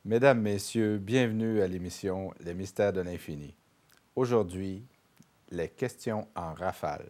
Mesdames, Messieurs, bienvenue à l'émission Les Mystères de l'Infini. Aujourd'hui, les questions en rafale.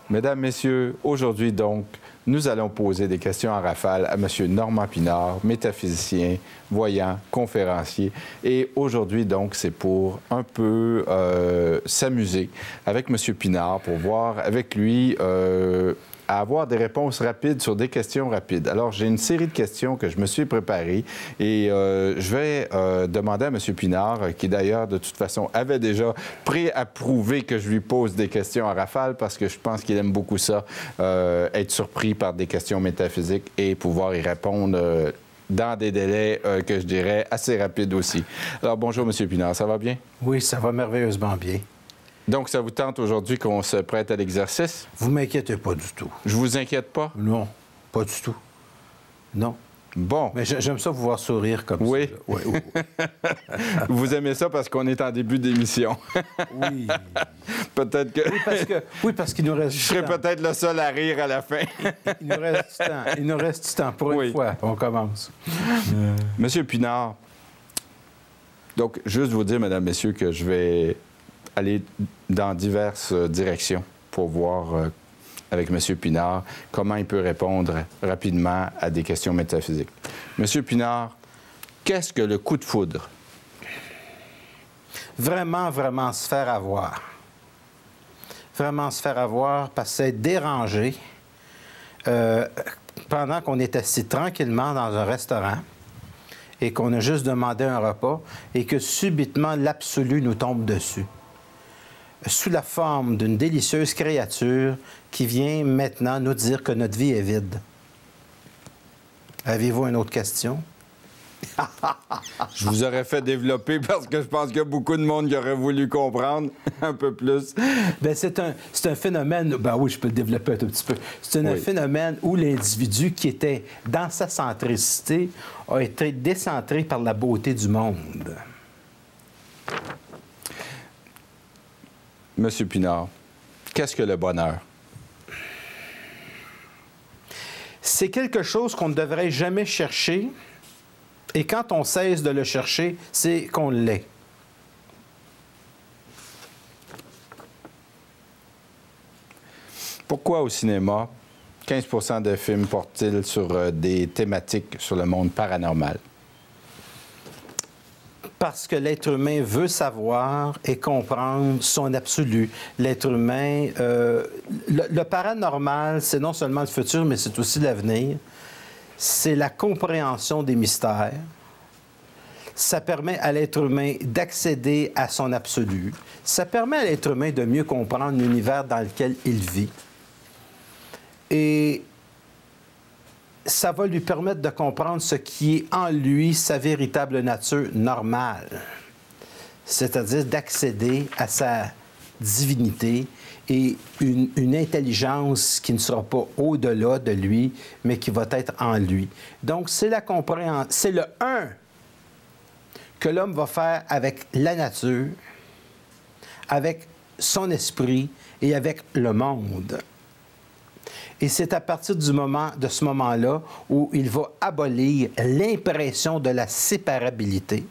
Mesdames, Messieurs, aujourd'hui donc, nous allons poser des questions en rafale à M. Normand Pinard, métaphysicien, voyant, conférencier. Et aujourd'hui donc, c'est pour un peu s'amuser avec M. Pinard pour voir avec lui à avoir des réponses rapides sur des questions rapides. Alors, j'ai une série de questions que je me suis préparées et je vais demander à M. Pinard, qui d'ailleurs, de toute façon, avait déjà préapprouvé que je lui pose des questions en rafale parce que je pense qu'il aime beaucoup ça, être surpris par des questions métaphysiques et pouvoir y répondre dans des délais que je dirais assez rapides aussi. Alors, bonjour, M. Pinard, ça va bien? Oui, ça va merveilleusement bien. Donc, ça vous tente aujourd'hui qu'on se prête à l'exercice? Vous m'inquiétez pas du tout. Je vous inquiète pas? Non, pas du tout. Non. Bon. Mais j'aime ça vous voir sourire comme oui. ça. Oui. Oui. Vous aimez ça parce qu'on est en début d'émission. Oui. Peut-être que... Oui, parce qu'il nous reste du temps. Je serais peut-être le seul à rire à la fin. Il nous reste du temps. Il nous reste du temps. Pour une fois, on commence. Monsieur Pinard, donc, juste vous dire, mesdames, messieurs, que je vais aller dans diverses directions pour voir avec M. Pinard comment il peut répondre rapidement à des questions métaphysiques. M. Pinard, qu'est-ce que le coup de foudre? Vraiment, vraiment se faire avoir. Vraiment se faire avoir parce que c'est dérangé pendant qu'on est assis tranquillement dans un restaurant et qu'on a juste demandé un repas et que subitement l'absolu nous tombe dessus, sous la forme d'une délicieuse créature qui vient maintenant nous dire que notre vie est vide. Avez-vous une autre question? Je vous aurais fait développer parce que je pense qu'il y a beaucoup de monde qui aurait voulu comprendre un peu plus. Bien, c'est un phénomène... Ben oui, je peux le développer un tout petit peu. C'est un phénomène où l'individu qui était dans sa centricité a été décentré par la beauté du monde. Monsieur Pinard, qu'est-ce que le bonheur? C'est quelque chose qu'on ne devrait jamais chercher, et quand on cesse de le chercher, c'est qu'on l'est. Pourquoi au cinéma, 15% des films portent-ils sur des thématiques sur le monde paranormal? Parce que l'être humain veut savoir et comprendre son absolu. L'être humain... le paranormal, c'est non seulement le futur, mais c'est aussi l'avenir. C'est la compréhension des mystères. Ça permet à l'être humain d'accéder à son absolu. Ça permet à l'être humain de mieux comprendre l'univers dans lequel il vit. Et ça va lui permettre de comprendre ce qui est en lui, sa véritable nature normale. C'est-à-dire d'accéder à sa divinité et une intelligence qui ne sera pas au-delà de lui, mais qui va être en lui. Donc, c'est la compréhension, c'est le un que l'homme va faire avec la nature, avec son esprit et avec le monde. Et c'est à partir de ce moment-là où il va abolir l'impression de la séparabilité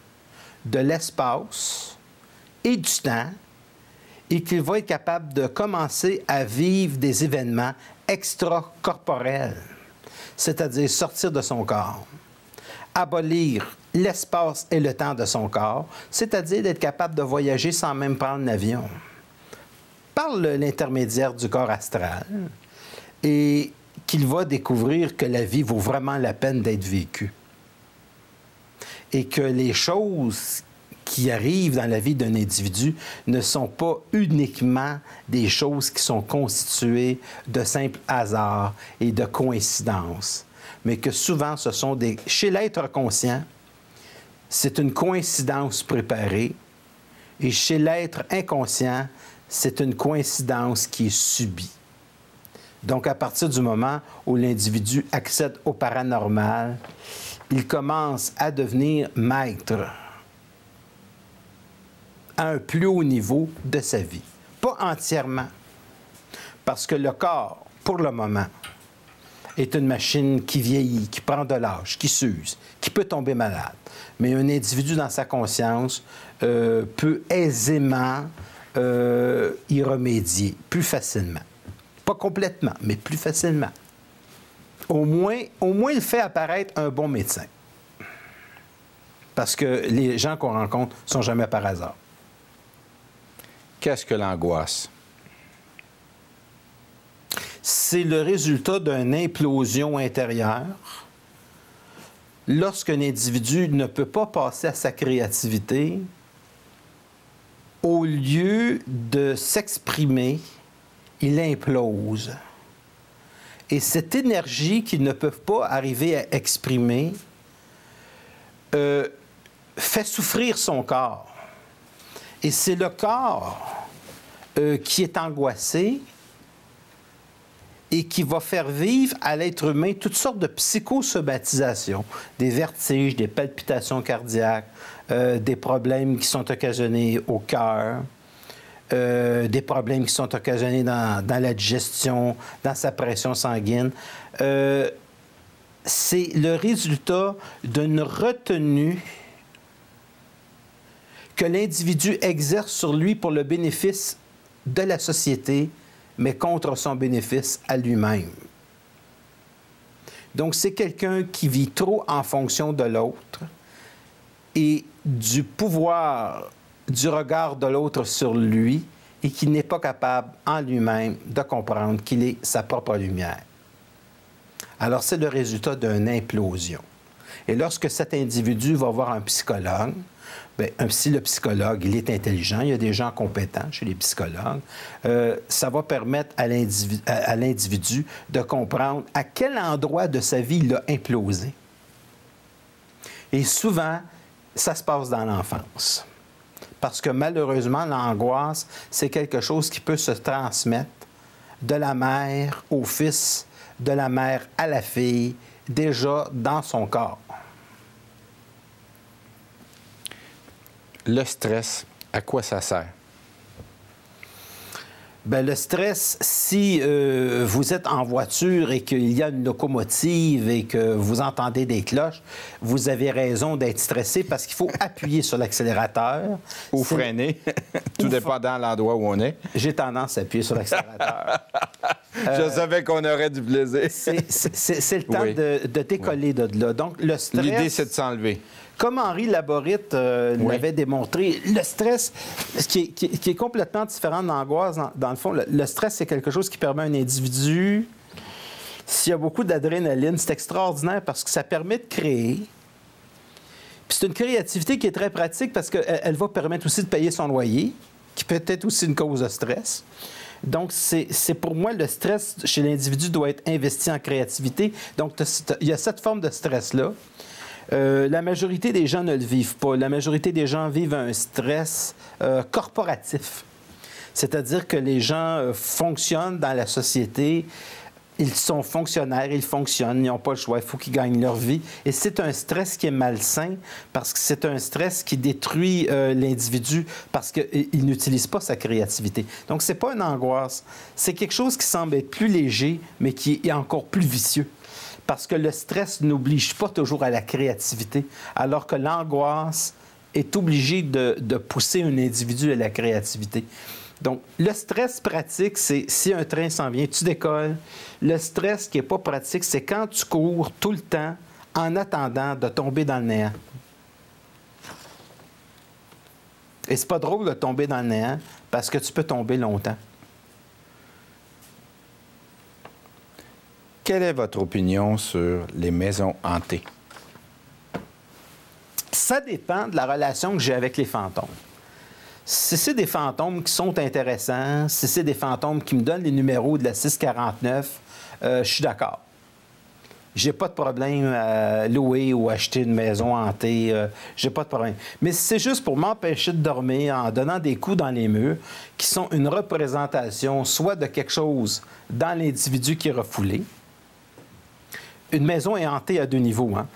de l'espace et du temps et qu'il va être capable de commencer à vivre des événements extracorporels, c'est-à-dire sortir de son corps, abolir l'espace et le temps de son corps, c'est-à-dire d'être capable de voyager sans même prendre l'avion, par l'intermédiaire du corps astral, et qu'il va découvrir que la vie vaut vraiment la peine d'être vécue. Et que les choses qui arrivent dans la vie d'un individu ne sont pas uniquement des choses qui sont constituées de simples hasards et de coïncidences, mais que souvent ce sont des... Chez l'être conscient, c'est une coïncidence préparée, et chez l'être inconscient, c'est une coïncidence qui est subie. Donc, à partir du moment où l'individu accède au paranormal, il commence à devenir maître à un plus haut niveau de sa vie. Pas entièrement, parce que le corps, pour le moment, est une machine qui vieillit, qui prend de l'âge, qui s'use, qui peut tomber malade. Mais un individu dans sa conscience peut aisément y remédier plus facilement. Pas complètement, mais plus facilement. Au moins, il fait apparaître un bon médecin. Parce que les gens qu'on rencontre ne sont jamais par hasard. Qu'est-ce que l'angoisse? C'est le résultat d'une implosion intérieure. Lorsqu'un individu ne peut pas passer à sa créativité, au lieu de s'exprimer, il implose. Et cette énergie qu'ils ne peuvent pas arriver à exprimer fait souffrir son corps. Et c'est le corps qui est angoissé et qui va faire vivre à l'être humain toutes sortes de psychosomatisations, des vertiges, des palpitations cardiaques, des problèmes qui sont occasionnés au cœur, des problèmes qui sont occasionnés dans la digestion, dans sa pression sanguine. C'est le résultat d'une retenue que l'individu exerce sur lui pour le bénéfice de la société, mais contre son bénéfice à lui-même. Donc, c'est quelqu'un qui vit trop en fonction de l'autre et du pouvoir du regard de l'autre sur lui et qui n'est pas capable en lui-même de comprendre qu'il est sa propre lumière. Alors, c'est le résultat d'une implosion. Et lorsque cet individu va voir un psychologue, bien, si le psychologue, il est intelligent, il y a des gens compétents chez les psychologues, ça va permettre à l'individu de comprendre à quel endroit de sa vie il a implosé. Et souvent, ça se passe dans l'enfance. Parce que malheureusement, l'angoisse, c'est quelque chose qui peut se transmettre de la mère au fils, de la mère à la fille, déjà dans son corps. Le stress, à quoi ça sert? Bien, le stress, si vous êtes en voiture et qu'il y a une locomotive et que vous entendez des cloches, vous avez raison d'être stressé parce qu'il faut appuyer sur l'accélérateur. Ou freiner, tout dépendant de l'endroit où on est. J'ai tendance à appuyer sur l'accélérateur. Je savais qu'on aurait du plaisir. C'est le temps de décoller de là. Donc, le stress... L'idée, c'est de s'enlever. Comme Henri Laborit l'avait démontré, le stress, qui est complètement différent de l'angoisse, dans le fond, le stress, c'est quelque chose qui permet à un individu, s'il y a beaucoup d'adrénaline, c'est extraordinaire parce que ça permet de créer. Puis c'est une créativité qui est très pratique parce qu'elle va permettre aussi de payer son loyer, qui peut être aussi une cause de stress. Donc, c'est pour moi, le stress chez l'individu doit être investi en créativité. Donc, il y a cette forme de stress-là. La majorité des gens ne le vivent pas. La majorité des gens vivent un stress corporatif. C'est-à-dire que les gens fonctionnent dans la société, ils sont fonctionnaires, ils fonctionnent, ils n'ont pas le choix, il faut qu'ils gagnent leur vie. Et c'est un stress qui est malsain parce que c'est un stress qui détruit l'individu parce qu'il n'utilise pas sa créativité. Donc, ce n'est pas une angoisse. C'est quelque chose qui semble être plus léger, mais qui est encore plus vicieux. Parce que le stress n'oblige pas toujours à la créativité, alors que l'angoisse est obligée de pousser un individu à la créativité. Donc, le stress pratique, c'est si un train s'en vient, tu décolles. Le stress qui n'est pas pratique, c'est quand tu cours tout le temps en attendant de tomber dans le néant. Et c'est pas drôle de tomber dans le néant parce que tu peux tomber longtemps. Quelle est votre opinion sur les maisons hantées? Ça dépend de la relation que j'ai avec les fantômes. Si c'est des fantômes qui sont intéressants, si c'est des fantômes qui me donnent les numéros de la 649, je suis d'accord. J'ai pas de problème à louer ou acheter une maison hantée. J'ai pas de problème. Mais si c'est juste pour m'empêcher de dormir en donnant des coups dans les murs, qui sont une représentation soit de quelque chose dans l'individu qui est refoulé. Une maison est hantée à deux niveaux, hein.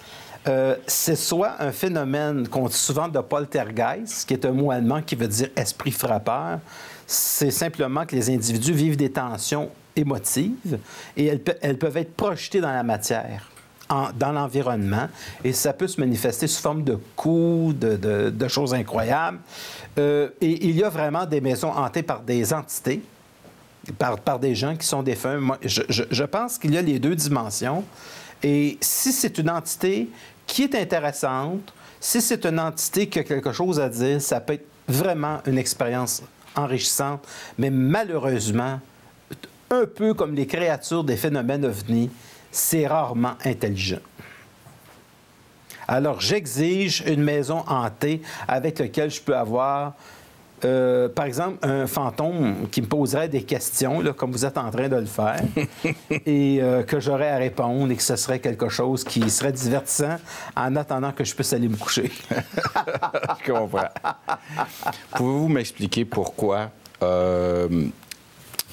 C'est soit un phénomène qu'on dit souvent de poltergeist, qui est un mot allemand qui veut dire esprit frappeur. C'est simplement que les individus vivent des tensions émotives et elles peuvent être projetées dans la matière, dans l'environnement, et ça peut se manifester sous forme de coups, de choses incroyables. Et il y a vraiment des maisons hantées par des entités, par des gens qui sont défunts. Moi, je pense qu'il y a les deux dimensions. Et si c'est une entité qui est intéressante, si c'est une entité qui a quelque chose à dire, ça peut être vraiment une expérience enrichissante, mais malheureusement, un peu comme les créatures des phénomènes ovnis, c'est rarement intelligent. Alors, j'exige une maison hantée avec laquelle je peux avoir, par exemple, un fantôme qui me poserait des questions, là, comme vous êtes en train de le faire, et que j'aurais à répondre et que ce serait quelque chose qui serait divertissant en attendant que je puisse aller me coucher. Je comprends. Pouvez-vous m'expliquer pourquoi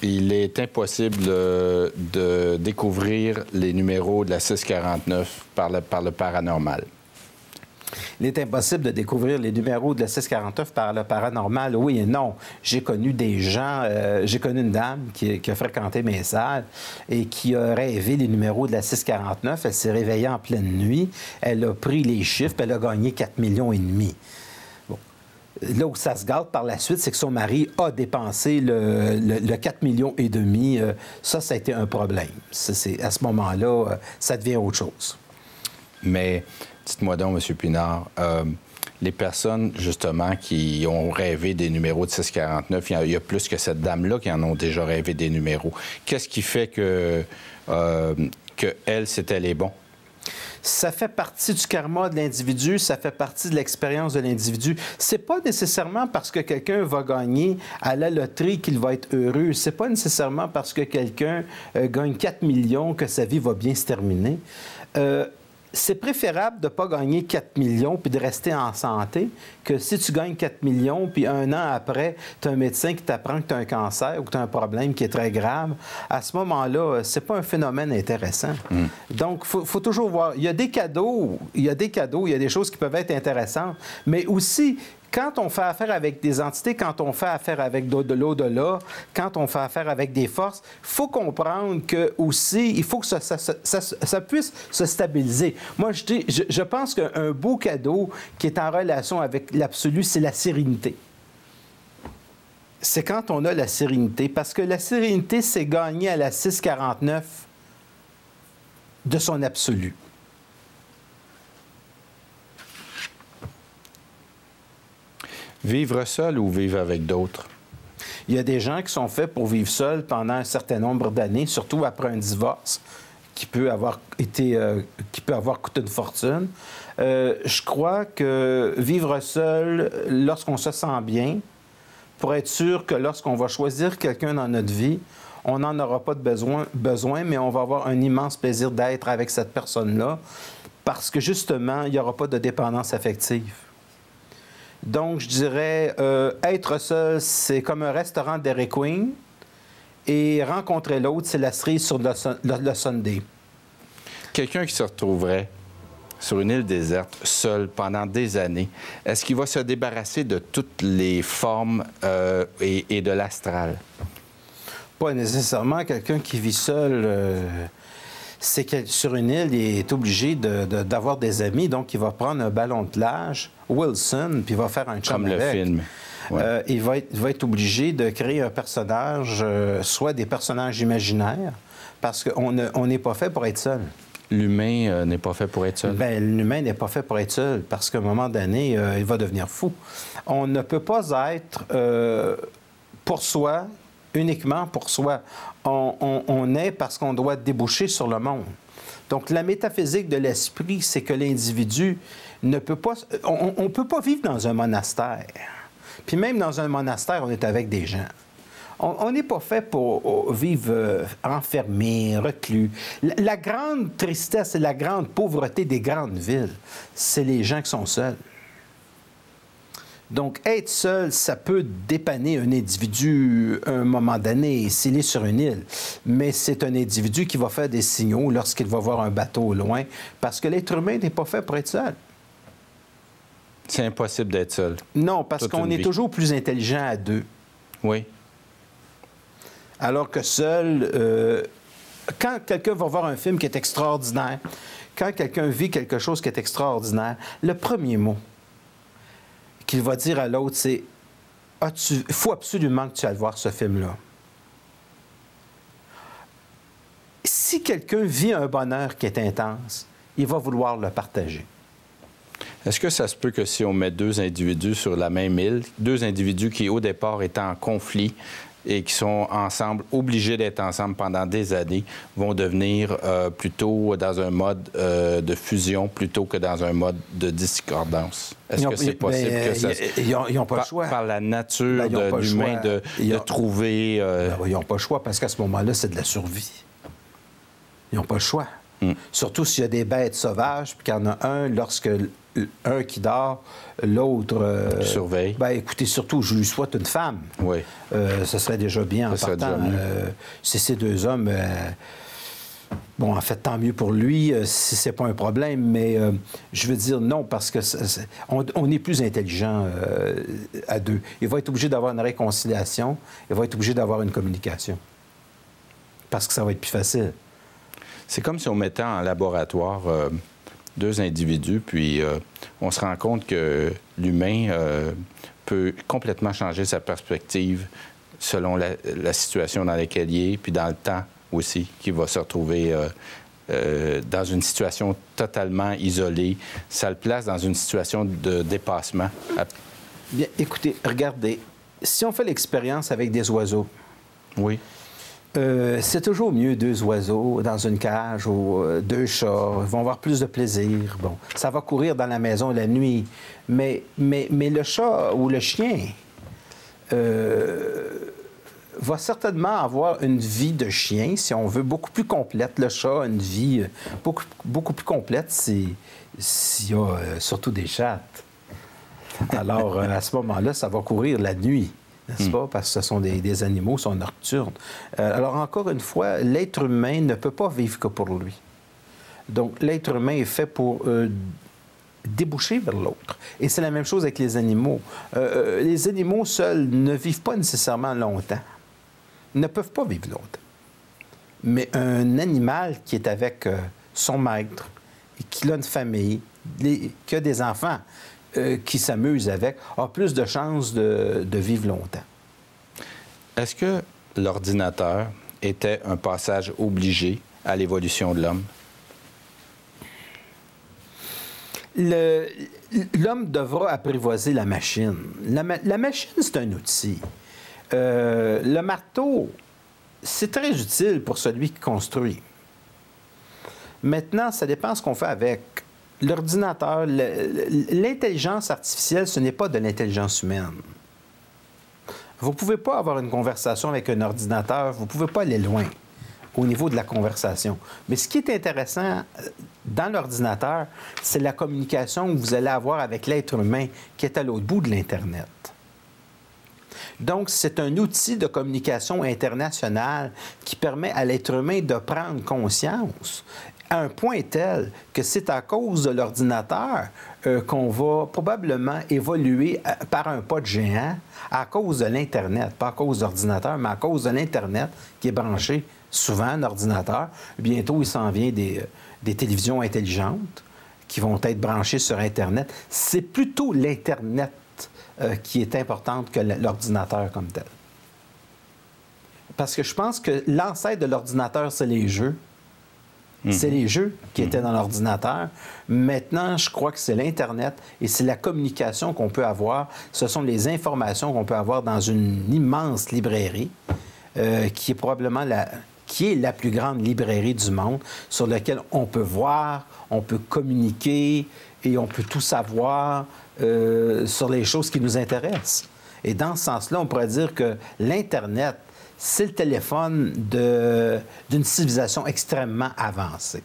il est impossible de découvrir les numéros de la 649 par le paranormal? Il est impossible de découvrir les numéros de la 649 par le paranormal. Oui et non. J'ai connu des gens, j'ai connu une dame qui a fréquenté mes salles et qui a rêvé les numéros de la 649. Elle s'est réveillée en pleine nuit. Elle a pris les chiffres, puis elle a gagné 4,5 millions. Bon. Là où ça se gâte par la suite, c'est que son mari a dépensé le 4,5 millions. Ça a été un problème. À ce moment-là, ça devient autre chose. Mais dites-moi donc, M. Pinard, les personnes, justement, qui ont rêvé des numéros de 649, il y a plus que cette dame-là qui en ont déjà rêvé des numéros. Qu'est-ce qui fait que elle, c'était les bons? Ça fait partie du karma de l'individu, ça fait partie de l'expérience de l'individu. C'est pas nécessairement parce que quelqu'un va gagner à la loterie qu'il va être heureux. C'est pas nécessairement parce que quelqu'un gagne 4 millions que sa vie va bien se terminer. C'est préférable de ne pas gagner 4 millions puis de rester en santé que si tu gagnes 4 millions puis un an après, tu as un médecin qui t'apprend que tu as un cancer ou que tu as un problème qui est très grave. À ce moment-là, c'est pas un phénomène intéressant. Donc, faut toujours voir. Il y a des cadeaux, il y a des choses qui peuvent être intéressantes, mais aussi, quand on fait affaire avec des entités, quand on fait affaire avec de l'au-delà, quand on fait affaire avec des forces, il faut comprendre que aussi, il faut que ça puisse se stabiliser. Moi, je pense qu'un beau cadeau qui est en relation avec l'absolu, c'est la sérénité. C'est quand on a la sérénité, parce que la sérénité, c'est gagner à la 649 de son absolu. Vivre seul ou vivre avec d'autres? Il y a des gens qui sont faits pour vivre seuls pendant un certain nombre d'années, surtout après un divorce qui peut avoir coûté une fortune. Je crois que vivre seul, lorsqu'on se sent bien, pour être sûr que lorsqu'on va choisir quelqu'un dans notre vie, on n'en aura pas de besoin, mais on va avoir un immense plaisir d'être avec cette personne-là, parce que justement, il n'y aura pas de dépendance affective. Donc, je dirais, être seul, c'est comme un restaurant Dairy Queen, et rencontrer l'autre, c'est la cerise sur le sundae. Quelqu'un qui se retrouverait sur une île déserte, seul, pendant des années, est-ce qu'il va se débarrasser de toutes les formes et de l'astral? Pas nécessairement. Quelqu'un qui vit seul... c'est que sur une île, il est obligé d'avoir des amis, donc il va prendre un ballon de plage, Wilson, puis il va faire un chum avec. Comme le film. Ouais. Il va être obligé de créer un personnage, soit des personnages imaginaires, parce qu'on n'est pas fait pour être seul. L'humain n'est pas fait pour être seul? Bien, l'humain n'est pas fait pour être seul, parce qu'à un moment donné, il va devenir fou. On ne peut pas être, pour soi, uniquement pour soi. On est parce qu'on doit déboucher sur le monde. Donc, la métaphysique de l'esprit, c'est que l'individu ne peut pas... On ne peut pas vivre dans un monastère. Puis même dans un monastère, on est avec des gens. On n'est pas fait pour vivre enfermé, reclus. La grande tristesse et la grande pauvreté des grandes villes, c'est les gens qui sont seuls. Donc, être seul, ça peut dépanner un individu à un moment donné, s'il est sur une île. Mais c'est un individu qui va faire des signaux lorsqu'il va voir un bateau au loin, parce que l'être humain n'est pas fait pour être seul. C'est impossible d'être seul. Non, parce qu'on est toujours plus intelligent à deux. Oui. Alors que seul, quand quelqu'un va voir un film qui est extraordinaire, quand quelqu'un vit quelque chose qui est extraordinaire, le premier mot qu'il va dire à l'autre, c'est « Il faut absolument que tu ailles voir ce film-là. » Si quelqu'un vit un bonheur qui est intense, il va vouloir le partager. Est-ce que ça se peut que si on met deux individus sur la même île, deux individus qui, au départ, étaient en conflit et qui sont ensemble, obligés d'être ensemble pendant des années, vont devenir plutôt dans un mode de fusion plutôt que dans un mode de discordance? Est-ce que c'est possible que ça... Ils n'ont pas le choix. Par la nature de l'humain de trouver... Ils n'ont pas le choix parce qu'à ce moment-là, c'est de la survie. Ils n'ont pas le choix. Surtout s'il y a des bêtes sauvages, puis qu'il y en a un, lorsque un qui dort, l'autre... surveille. Bien, écoutez, surtout, je lui souhaite une femme. Oui. Ce serait déjà bien en partant. Si ces deux hommes... bon, en fait, tant mieux pour lui, si c'est pas un problème, mais je veux dire non, parce que on est plus intelligent à deux. Il va être obligé d'avoir une réconciliation, il va être obligé d'avoir une communication. Parce que ça va être plus facile. C'est comme si on mettait en laboratoire deux individus, puis on se rend compte que l'humain peut complètement changer sa perspective selon la situation dans laquelle il est, puis dans le temps aussi, qu'il va se retrouver dans une situation totalement isolée. Ça le place dans une situation de dépassement. Bien, écoutez, regardez, si on fait l'expérience avec des oiseaux... Oui. C'est toujours mieux deux oiseaux dans une cage ou deux chats. Ils vont avoir plus de plaisir. Bon, ça va courir dans la maison la nuit. Mais le chat ou le chien va certainement avoir une vie de chien, si on veut, beaucoup plus complète. Le chat a une vie beaucoup plus complète s'il y a surtout des chattes. Alors, à ce moment-là, ça va courir la nuit. N'est-ce pas? Parce que ce sont des animaux, sont nocturnes. Alors, encore une fois, l'être humain ne peut pas vivre que pour lui. Donc, l'être humain est fait pour déboucher vers l'autre. Et c'est la même chose avec les animaux. Les animaux seuls ne vivent pas nécessairement longtemps. Ils ne peuvent pas vivre longtemps. Mais un animal qui est avec son maître, et qui a une famille, qui a des enfants, qui s'amusent avec, a plus de chances de vivre longtemps. Est-ce que l'ordinateur était un passage obligé à l'évolution de l'homme? L'homme devra apprivoiser la machine. La machine, c'est un outil. Le marteau, c'est très utile pour celui qui construit. Maintenant, ça dépend ce qu'on fait avec. L'ordinateur, l'intelligence artificielle, ce n'est pas de l'intelligence humaine. Vous ne pouvez pas avoir une conversation avec un ordinateur, vous ne pouvez pas aller loin au niveau de la conversation. Mais ce qui est intéressant dans l'ordinateur, c'est la communication que vous allez avoir avec l'être humain qui est à l'autre bout de l'Internet. Donc, c'est un outil de communication internationale qui permet à l'être humain de prendre conscience à un point tel que c'est à cause de l'ordinateur qu'on va probablement évoluer par un pas de géant à cause de l'Internet, pas à cause de l'ordinateur, mais à cause de l'Internet qui est branché souvent un ordinateur. Bientôt, il s'en vient des télévisions intelligentes qui vont être branchées sur Internet. C'est plutôt l'Internet qui est importante que l'ordinateur comme tel. Parce que je pense que l'ancêtre de l'ordinateur, c'est les jeux. C'est les jeux qui étaient dans l'ordinateur. Maintenant, je crois que c'est l'Internet et c'est la communication qu'on peut avoir. Ce sont les informations qu'on peut avoir dans une immense librairie qui est probablement qui est la plus grande librairie du monde, sur laquelle on peut voir, on peut communiquer et on peut tout savoir sur les choses qui nous intéressent. Et dans ce sens-là, on pourrait dire que l'Internet, c'est le téléphone d'une civilisation extrêmement avancée.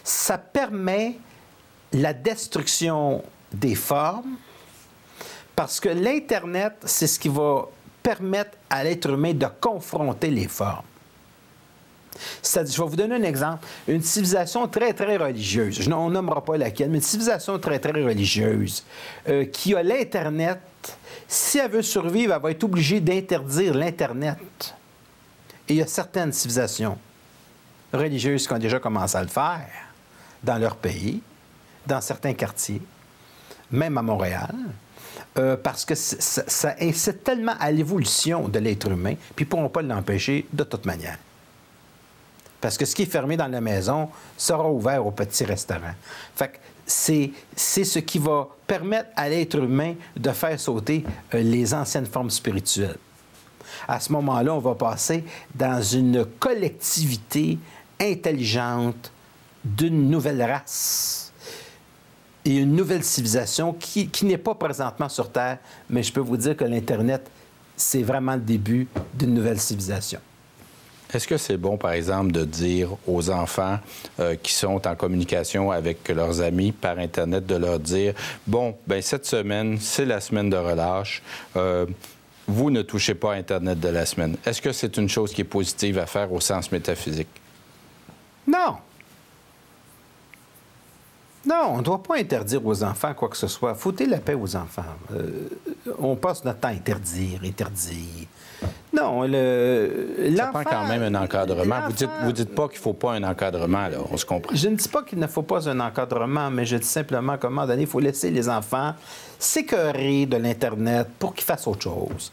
Ça permet la destruction des formes, parce que l'Internet, c'est ce qui va permettre à l'être humain de confronter les formes. C'est-à-dire, je vais vous donner un exemple. Une civilisation très, très religieuse, on nommera pas laquelle, mais une civilisation très, très religieuse qui a l'Internet, si elle veut survivre, elle va être obligée d'interdire l'Internet. Et il y a certaines civilisations religieuses qui ont déjà commencé à le faire dans leur pays, dans certains quartiers, même à Montréal, parce que ça incite tellement à l'évolution de l'être humain, puis ils ne pourront pas l'empêcher de toute manière. Parce que ce qui est fermé dans la maison sera ouvert au petit restaurant. Fait que c'est ce qui va permettre à l'être humain de faire sauter les anciennes formes spirituelles. À ce moment-là, on va passer dans une collectivité intelligente d'une nouvelle race et une nouvelle civilisation qui n'est pas présentement sur Terre, mais je peux vous dire que l'Internet, c'est vraiment le début d'une nouvelle civilisation. Est-ce que c'est bon, par exemple, de dire aux enfants qui sont en communication avec leurs amis par Internet, de leur dire, bon, bien, cette semaine, c'est la semaine de relâche, vous ne touchez pas à Internet de la semaine. Est-ce que c'est une chose qui est positive à faire au sens métaphysique? Non. Non, on ne doit pas interdire aux enfants quoi que ce soit. Foutez la paix aux enfants. On passe notre temps à interdire. Non, ça prend quand même un encadrement. Vous dites pas qu'il ne faut pas un encadrement, là, on se comprend. Je ne dis pas qu'il ne faut pas un encadrement, mais je dis simplement qu'à un moment donné, il faut laisser les enfants s'écœurer de l'Internet pour qu'ils fassent autre chose.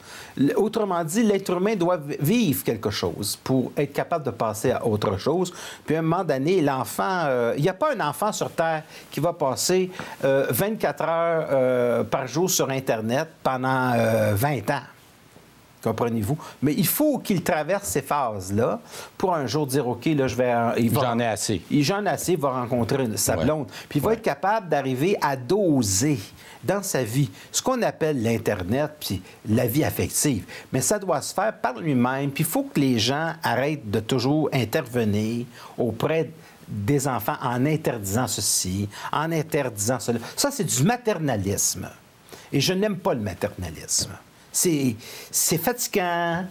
Autrement dit, l'être humain doit vivre quelque chose pour être capable de passer à autre chose. Puis à un moment donné, l'enfant... il n'y a pas un enfant sur Terre qui va passer 24 heures par jour sur Internet pendant 20 ans. Comprenez-vous? Mais il faut qu'il traverse ces phases-là pour un jour dire, OK, là, j'en ai assez. J'en ai assez, il va rencontrer sa blonde. Puis il va être capable d'arriver à doser dans sa vie ce qu'on appelle l'Internet puis la vie affective. Mais ça doit se faire par lui-même. Puis il faut que les gens arrêtent de toujours intervenir auprès des enfants en interdisant ceci, en interdisant cela. Ça, c'est du maternalisme. Et je n'aime pas le maternalisme. C'est fatigant.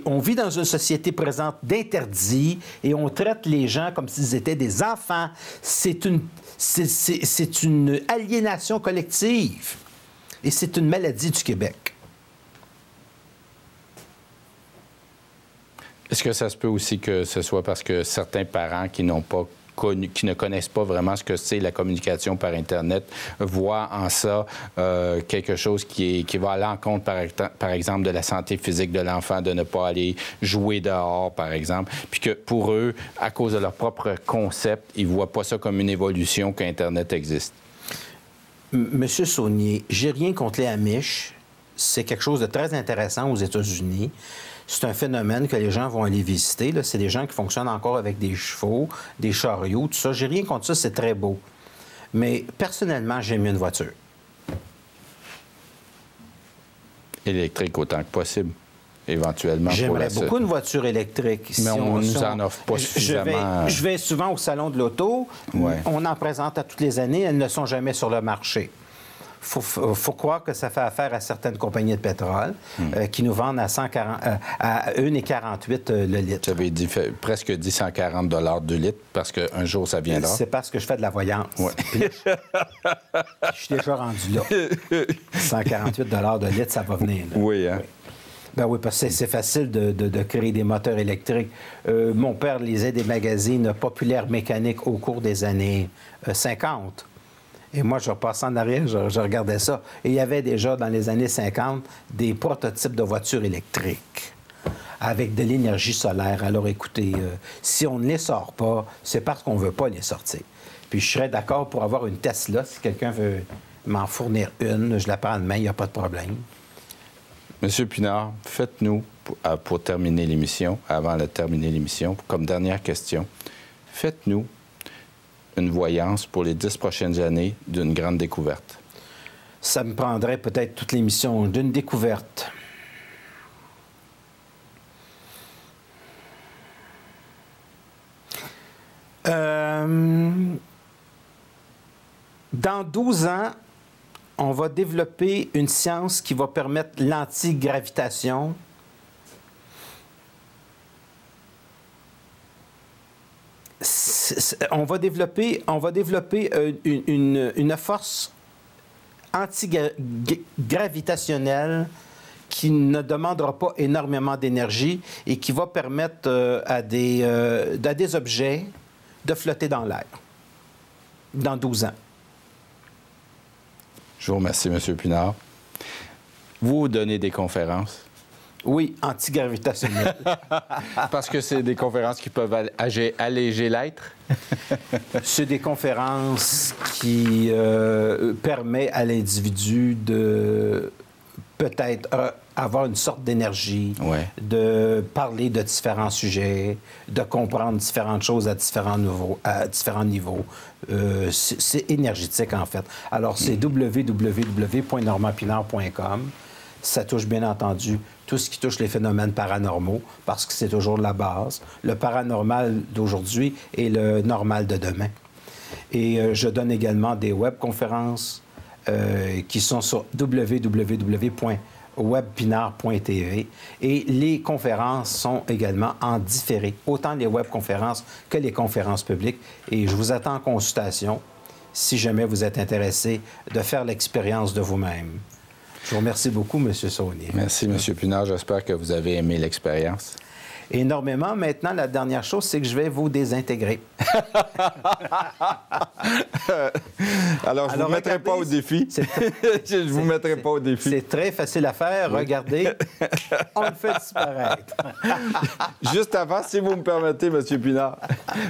On vit dans une société présente d'interdits et on traite les gens comme s'ils étaient des enfants. C'est une aliénation collective. Et c'est une maladie du Québec. Est-ce que ça se peut aussi que ce soit parce que certains parents qui ne connaissent pas vraiment ce que c'est la communication par Internet, voient en ça quelque chose qui va à l'encontre, par exemple, de la santé physique de l'enfant, de ne pas aller jouer dehors, par exemple, puis que pour eux, à cause de leur propre concept, ils ne voient pas ça comme une évolution qu'Internet existe? Monsieur Saunier, j'ai rien contre les Amish. C'est quelque chose de très intéressant aux États-Unis. C'est un phénomène que les gens vont aller visiter. C'est des gens qui fonctionnent encore avec des chevaux, des chariots, tout ça. J'ai rien contre ça, c'est très beau. Mais personnellement, j'aime mieux une voiture. Électrique autant que possible, éventuellement. J'aimerais beaucoup une voiture électrique. Mais on ne nous en offre pas suffisamment. Je vais souvent au salon de l'auto. Ouais. On en présente à toutes les années. Elles ne sont jamais sur le marché. Faut croire que ça fait affaire à certaines compagnies de pétrole qui nous vendent à 1,48 le litre. Tu avais dit presque 140 $ de litre parce qu'un jour, ça viendra. C'est parce que je fais de la voyance. Ouais. Je suis déjà rendu là. 148 $ de litre, ça va venir. Là. Oui, hein? Oui. Ben oui, parce que c'est facile de créer des moteurs électriques. Mon père lisait des magazines populaires mécaniques au cours des années 50. Et moi, je repassais en arrière, je regardais ça. Et il y avait déjà, dans les années 50, des prototypes de voitures électriques avec de l'énergie solaire. Alors, écoutez, si on ne les sort pas, c'est parce qu'on ne veut pas les sortir. Puis, je serais d'accord pour avoir une Tesla. Si quelqu'un veut m'en fournir une, je la prends demain, il n'y a pas de problème. Monsieur Pinard, faites-nous, pour terminer l'émission, avant de terminer l'émission, comme dernière question, faites-nous une voyance pour les 10 prochaines années d'une grande découverte. Ça me prendrait peut-être toute l'émission d'une découverte. Dans 12 ans, on va développer une science qui va permettre l'antigravitation. On va développer une force antigravitationnelle qui ne demandera pas énormément d'énergie et qui va permettre à des objets de flotter dans l'air dans 12 ans. Je vous remercie, M. Pinard. Vous donnez des conférences? Oui, antigravitationnelles. Parce que c'est des conférences qui peuvent alléger l'être? C'est des conférences qui permettent à l'individu de peut-être avoir une sorte d'énergie, Ouais. de parler de différents sujets, de comprendre différentes choses à différents niveaux. C'est énergétique, en fait. Alors, c'est www.normandpinard.com. Ça touche, bien entendu, tout ce qui touche les phénomènes paranormaux, parce que c'est toujours la base. Le paranormal d'aujourd'hui et le normal de demain. Et je donne également des webconférences qui sont sur www.webpinard.tv. Et les conférences sont également en différé, autant les webconférences que les conférences publiques. Et je vous attends en consultation, si jamais vous êtes intéressé, de faire l'expérience de vous-même. Je vous remercie beaucoup, M. Saunier. Merci, M. Pinard. J'espère que vous avez aimé l'expérience. Énormément. Maintenant, la dernière chose, c'est que je vais vous désintégrer. Alors, je ne vous mettrai pas au défi. Je ne vous mettrai pas au défi. C'est très facile à faire. Oui. Regardez, on le fait disparaître. Juste avant, si vous me permettez, M. Pinard,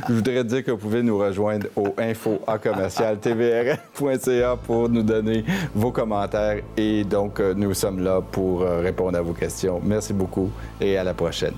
je voudrais dire que vous pouvez nous rejoindre au info@tvrn.ca pour nous donner vos commentaires. Et donc, nous sommes là pour répondre à vos questions. Merci beaucoup et à la prochaine.